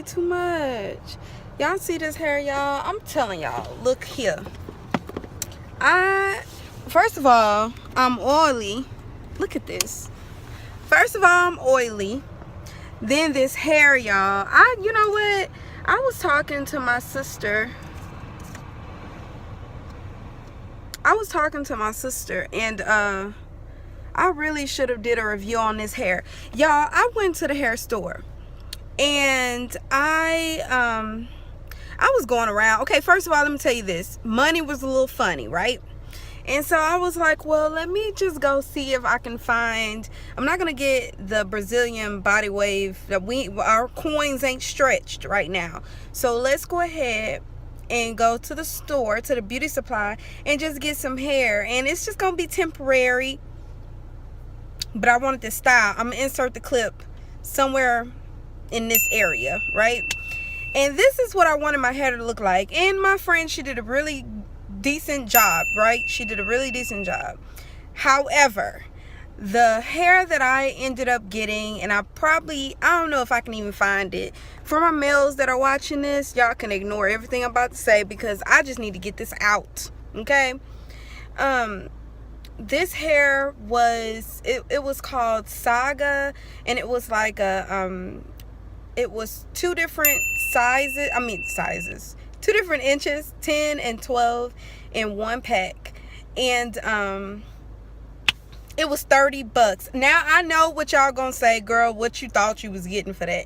too much. Y'all see this hair, y'all? I'm telling y'all, look here. First of all, I'm oily. Look at this. First of all, I'm oily. Then this hair, y'all. You know what? I was talking to my sister. And I really should have did a review on this hair. Y'all, I went to the hair store and I was going around. Okay, first of all, let me tell you this. Money was a little funny, right? And so I was like, well, let me just go see if I can find, I'm not going to get the Brazilian body wave. Our coins ain't stretched right now. So let's go ahead and go to the store, to the beauty supply, and just get some hair. And it's just going to be temporary. But I wanted this style. I'm going to insert the clip somewhere in this area, right? And this is what I wanted my hair to look like. And my friend, she did a really decent job, right? She did a really decent job. However, the hair that I ended up getting, and I don't know if I can even find it. For my males that are watching this, y'all can ignore everything I'm about to say because I just need to get this out, okay? This hair was, it was called Saga, and it was like it was two different sizes, 2 different inches, 10 and 12 in one pack. And it was $30. Now I know what y'all gonna say, girl, what you thought you was getting for that.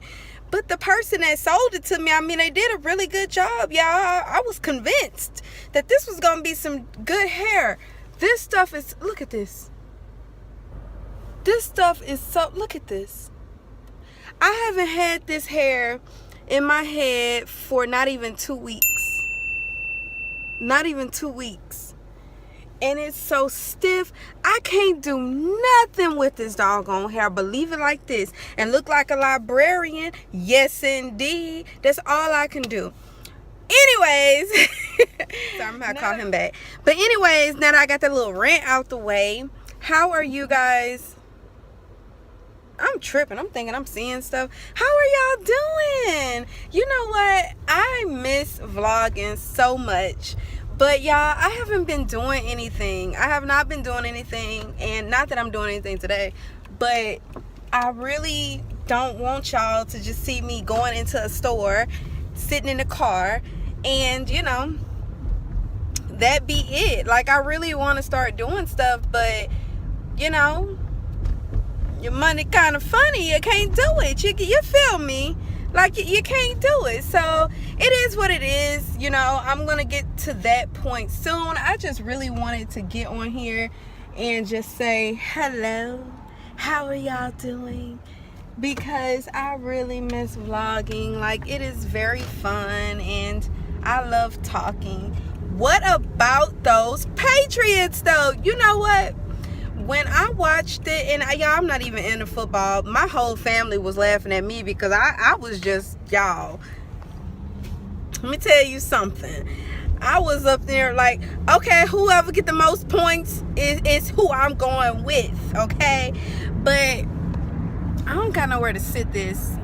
But the person that sold it to me, I mean, they did a really good job, y'all. I was convinced that this was gonna be some good hair. This stuff is, look at this. This stuff is so, look at this. I haven't had this hair in my head for not even 2 weeks. Not even 2 weeks. And it's so stiff. I can't do nothing with this doggone hair. But leave it like this and look like a librarian. Yes, indeed. That's all I can do. Anyways. Sorry, I'm going to call him back. But anyways, now that I got that little rant out the way, how are you guys? I'm tripping. I'm thinking I'm seeing stuff. How are y'all doing? You know what? I miss vlogging so much. But y'all, I haven't been doing anything. I have not been doing anything. And not that I'm doing anything today. But I really don't want y'all to just see me going into a store, sitting in the car, and, you know, that be it. Like, I really want to start doing stuff. But, you know, your money kind of funny. You can't do it. You feel me? Like, you can't do it. So it is what it is. You know, I'm gonna get to that point soon. I just really wanted to get on here and just say hello, how are y'all doing? Because I really miss vlogging. Like, it is very fun and I love talking. What about those Patriots though? You know what? When I watched it, and y'all, I'm not even into football. My whole family was laughing at me because I was just, y'all, let me tell you something. I was up there like, okay, whoever get the most points is who I'm going with, okay? But I don't got nowhere to sit this.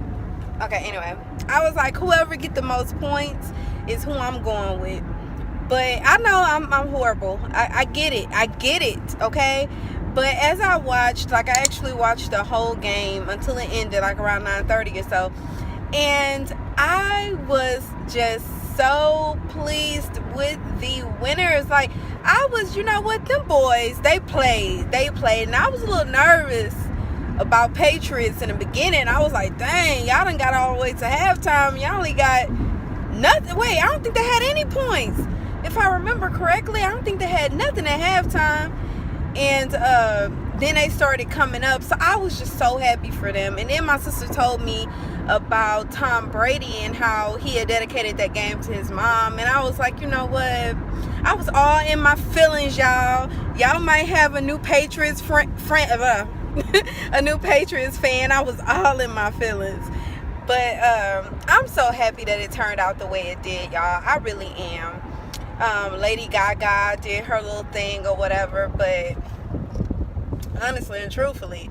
Okay, anyway, I was like, whoever get the most points is who I'm going with. But I know I'm horrible. I get it, okay? But as I watched, like, I actually watched the whole game until it ended, like around 9:30 or so. And I was just so pleased with the winners. Like, I was, you know what, them boys, they played. And I was a little nervous about Patriots in the beginning. I was like, dang, y'all done got all the way to halftime. Y'all only got nothing. Wait, I don't think they had any points. If I remember correctly, I don't think they had nothing at halftime. And then they started coming up. So I was just so happy for them. And then my sister told me about Tom Brady and how he had dedicated that game to his mom. And I was like, you know what? I was all in my feelings, y'all. Y'all might have a new Patriots a new Patriots fan. I was all in my feelings. But I'm so happy that it turned out the way it did, y'all. I really am. Lady Gaga did her little thing or whatever, but honestly and truthfully,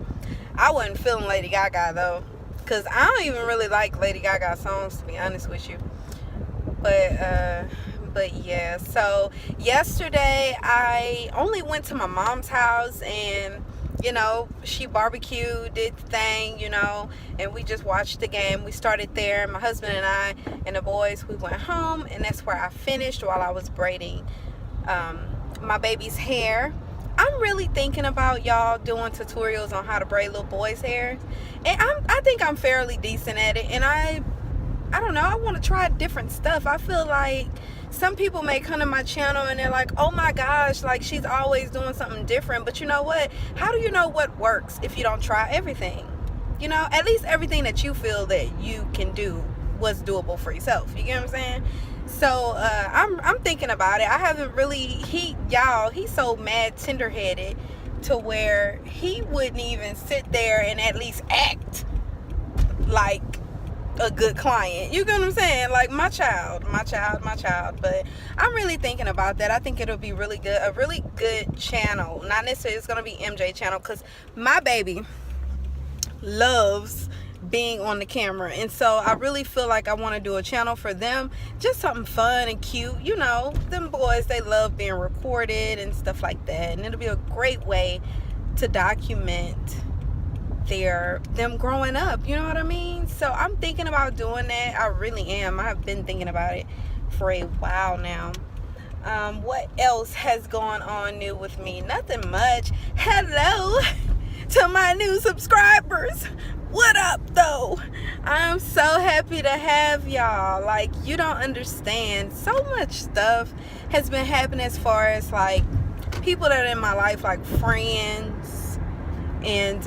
I wasn't feeling Lady Gaga though. because I don't even really like Lady Gaga songs, to be honest with you. But yeah, so yesterday I only went to my mom's house, and you know, she barbecued, did the thing, you know, and we just watched the game. We started there. My husband and I and the boys, we went home, and that's where I finished while I was braiding my baby's hair. I'm really thinking about, y'all, doing tutorials on how to braid little boys' hair, and I think I'm fairly decent at it, and I don't know, I want to try different stuff. I feel like some people may come to my channel and they're like, oh my gosh, like she's always doing something different. But you know what? How do you know what works if you don't try everything? You know, at least everything that you feel that you can do was doable for yourself. You get what I'm saying? So I'm thinking about it. I haven't really, he's so mad tender-headed to where he wouldn't even sit there and at least act like a good client. You get what I'm saying? Like my child. But I'm really thinking about that. I think it'll be really good, a really good channel. Not necessarily it's gonna be MJ channel, because my baby loves being on the camera, and so I really feel like I want to do a channel for them, just something fun and cute. You know, them boys, they love being recorded and stuff like that, and it'll be a great way to document them growing up, you know what I mean? So I'm thinking about doing that. I really am. I've been thinking about it for a while now. What else has gone on new with me? Nothing much. Hello to my new subscribers. What up though? I'm so happy to have y'all. Like, you don't understand, so much stuff has been happening as far as like people that are in my life, like friends and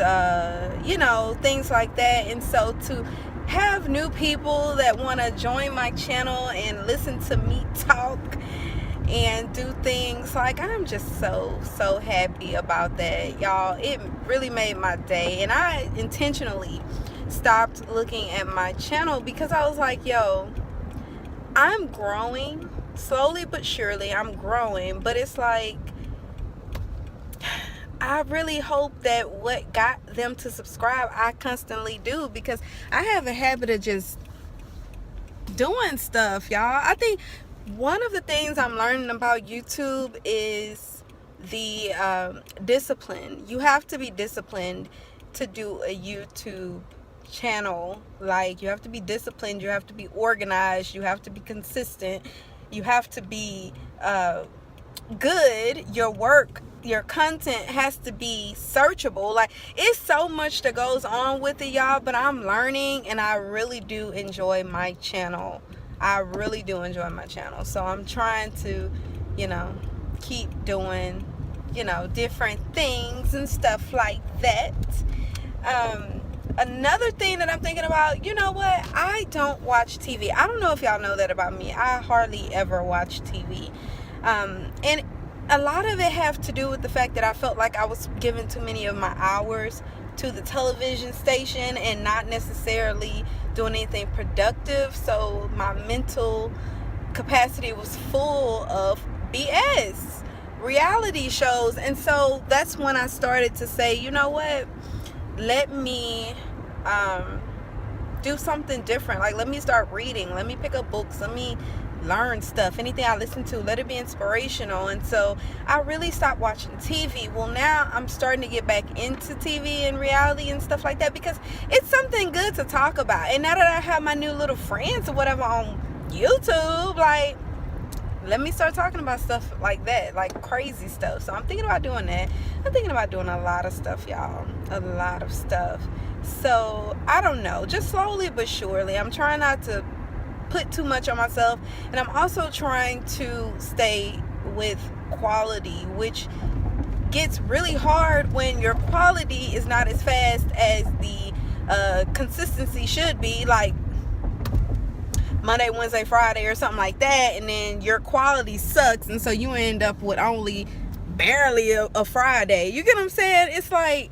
you know, things like that. And so to have new people that want to join my channel and listen to me talk and do things, like, I'm just so happy about that, y'all. It really made my day. And I intentionally stopped looking at my channel because I was like, yo, I'm growing slowly but surely. I'm growing, but it's like, I really hope that what got them to subscribe, I constantly do, because I have a habit of just doing stuff, y'all. I think one of the things I'm learning about YouTube is the discipline. You have to be disciplined to do a YouTube channel. Like, you have to be disciplined, you have to be organized, you have to be consistent, you have to be good. Your content has to be searchable. Like, it's so much that goes on with it, y'all, but I'm learning, and I really do enjoy my channel. I really do enjoy my channel. So I'm trying to, you know, keep doing, you know, different things and stuff like that. Another thing that I'm thinking about, you know what? I don't watch TV. I don't know if y'all know that about me. I hardly ever watch TV. And a lot of it have to do with the fact that I felt like I was giving too many of my hours to the television station and not necessarily doing anything productive. So my mental capacity was full of BS, reality shows. And so that's when I started to say, you know what? Let me do something different. Like, let me start reading. Let me pick up books. Let me learn stuff. Anything I listen to, let it be inspirational. And so I really stopped watching TV. Well, now I'm starting to get back into TV and reality and stuff like that, because it's something good to talk about. And now that I have my new little friends or whatever on YouTube, like, let me start talking about stuff like that, like crazy stuff. So I'm thinking about doing that. I'm thinking about doing a lot of stuff, y'all. A lot of stuff. So I don't know, just slowly but surely. I'm trying not to put too much on myself, and I'm also trying to stay with quality, which gets really hard when your quality is not as fast as the consistency should be, like Monday, Wednesday, Friday or something like that, and then your quality sucks, and so you end up with only barely a Friday. You get what I'm saying? It's like,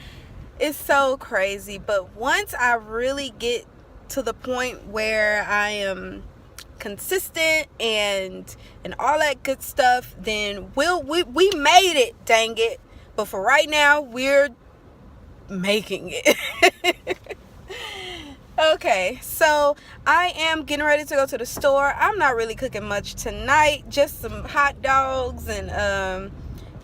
it's so crazy. But once I really get to the point where I am consistent and all that good stuff, then we made it, dang it. But for right now, we're making it. Okay, so I am getting ready to go to the store. I'm not really cooking much tonight, just some hot dogs and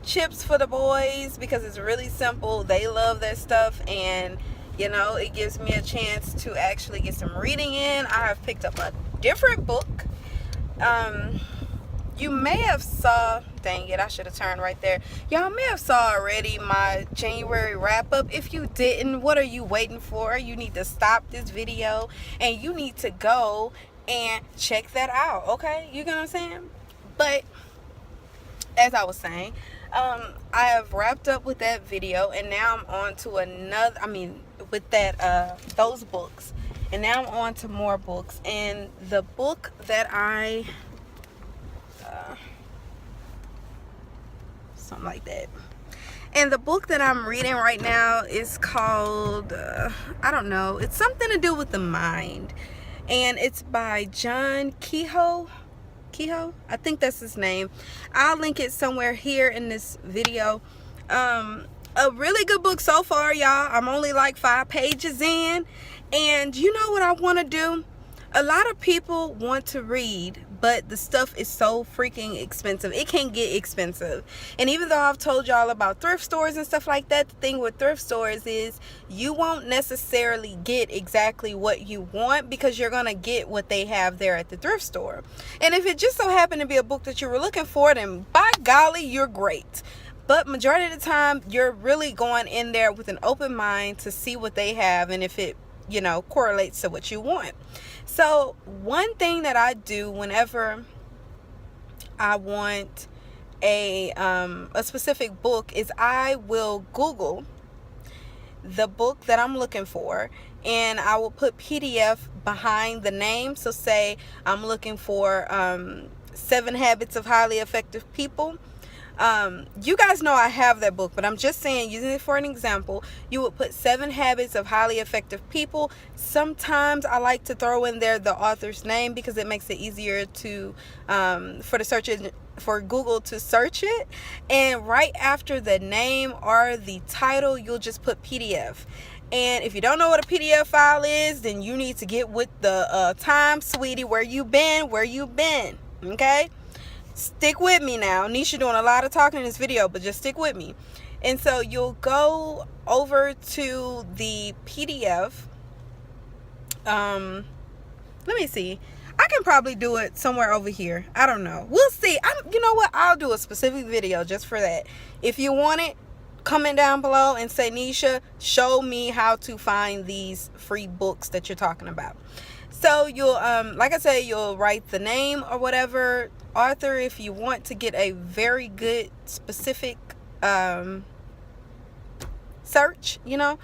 chips for the boys because it's really simple. They love that stuff, and you know, it gives me a chance to actually get some reading in. I have picked up a different book. You may have saw, dang it, I should have turned right there. Y'all may have saw already my January wrap up. If you didn't, what are you waiting for? You need to stop this video and you need to go and check that out, okay? You get what I'm saying? But as I was saying, I have wrapped up with that video, and now I'm on to another, with that those books, and now I'm on to more books. And the book that I something like that, and the book that I'm reading right now is called I don't know, it's something to do with the mind, and it's by John Kehoe, I think that's his name. I'll link it somewhere here in this video. A really good book so far, y'all. I'm only like 5 pages in, and you know what I want to do? A lot of people want to read, but the stuff is so freaking expensive. It can get expensive. And even though I've told y'all about thrift stores and stuff like that, the thing with thrift stores is you won't necessarily get exactly what you want because you're going to get what they have there at the thrift store. And if it just so happened to be a book that you were looking for, then by golly, you're great. But majority of the time, you're really going in there with an open mind to see what they have and if it, you know, correlates to what you want. So one thing that I do whenever I want a specific book is I will Google the book that I'm looking for, and I will put PDF behind the name. So say I'm looking for 7 Habits of Highly Effective People. You guys know I have that book, but I'm just saying, using it for an example, you would put 7 Habits of Highly Effective People. Sometimes I like to throw in there the author's name because it makes it easier to for the search engine, for Google to search it. And right after the name or the title, you'll just put PDF. And if you don't know what a PDF file is, then you need to get with the time, sweetie. Where you been? Okay? Stick with me now. Nesha doing a lot of talking in this video, but just stick with me. And so you'll go over to the PDF. Let me see. I can probably do it somewhere over here. I don't know. We'll see. You know what? I'll do a specific video just for that. If you want it, comment down below and say, Nesha, show me how to find these free books that you're talking about. So you'll, like I said, you'll write the name or whatever, author, if you want to get a very good specific search, you know,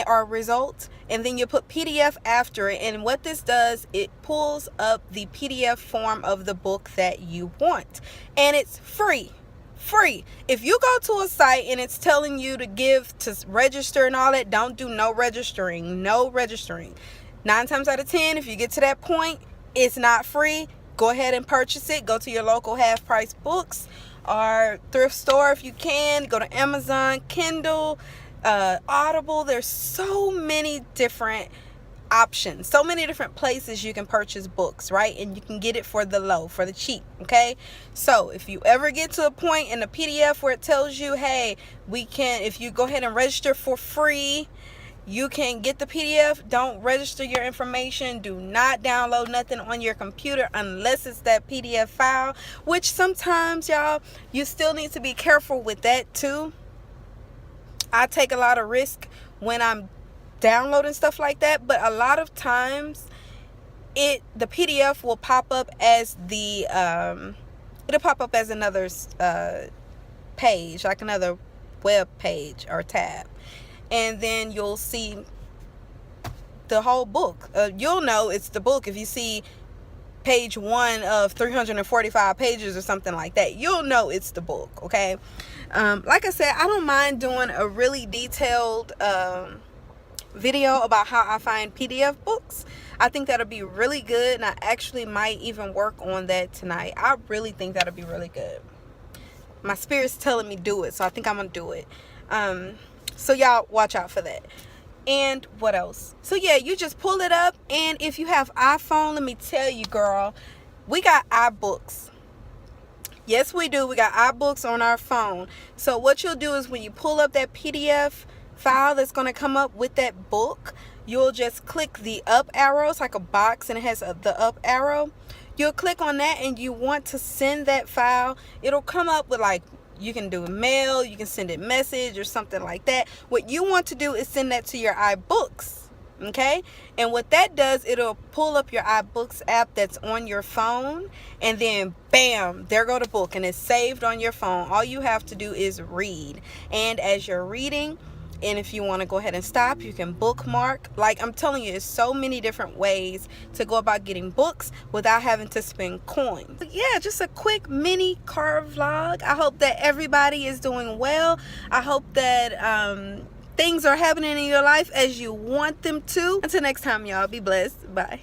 or result, and then you put PDF after it. And what this does, it pulls up the PDF form of the book that you want, and it's free. If you go to a site and it's telling you to register and all that, don't do no registering. 9 times out of 10, if you get to that point, it's not free. Go ahead and purchase it. Go to your local half-price books or thrift store if you can. Go to Amazon, Kindle, Audible. There's so many different options, so many different places you can purchase books, right? And you can get it for the cheap, okay? So if you ever get to a point in the PDF where it tells you, hey, if you go ahead and register for free, you can get the PDF. Don't register your information. Do not download nothing on your computer unless it's that PDF file, which sometimes, y'all, you still need to be careful with that too. I take a lot of risk when I'm downloading stuff like that, but a lot of times the PDF will pop up as it'll pop up as another page, like another web page or tab. And then you'll see the whole book. You'll know it's the book if you see page 1 of 345 pages or something like that. You'll know it's the book, okay? Like I said, I don't mind doing a really detailed video about how I find PDF books. I think that'll be really good, and I actually might even work on that tonight. I really think that'll be really good. My spirit's telling me do it, so I think I'm gonna do it. So y'all watch out for that. And what else? So yeah, you just pull it up. And if you have iPhone, let me tell you, girl, we got iBooks. Yes, we do. We got iBooks on our phone. So what you'll do is when you pull up that PDF file that's going to come up with that book, you'll just click the up arrow. It's like a box and it has the up arrow. You'll click on that and you want to send that file. It'll come up with like, you can do a mail, you can send it message or something like that. What you want to do is send that to your iBooks. Okay, and what that does, it'll pull up your iBooks app that's on your phone, and then bam, there go the book, and it's saved on your phone. All you have to do is read, and as you're reading, and if you want to go ahead and stop, you can bookmark. Like I'm telling you, there's so many different ways to go about getting books without having to spend coins. But yeah, just a quick mini car vlog. I hope that everybody is doing well. I hope that things are happening in your life as you want them to. Until next time, y'all, be blessed. Bye.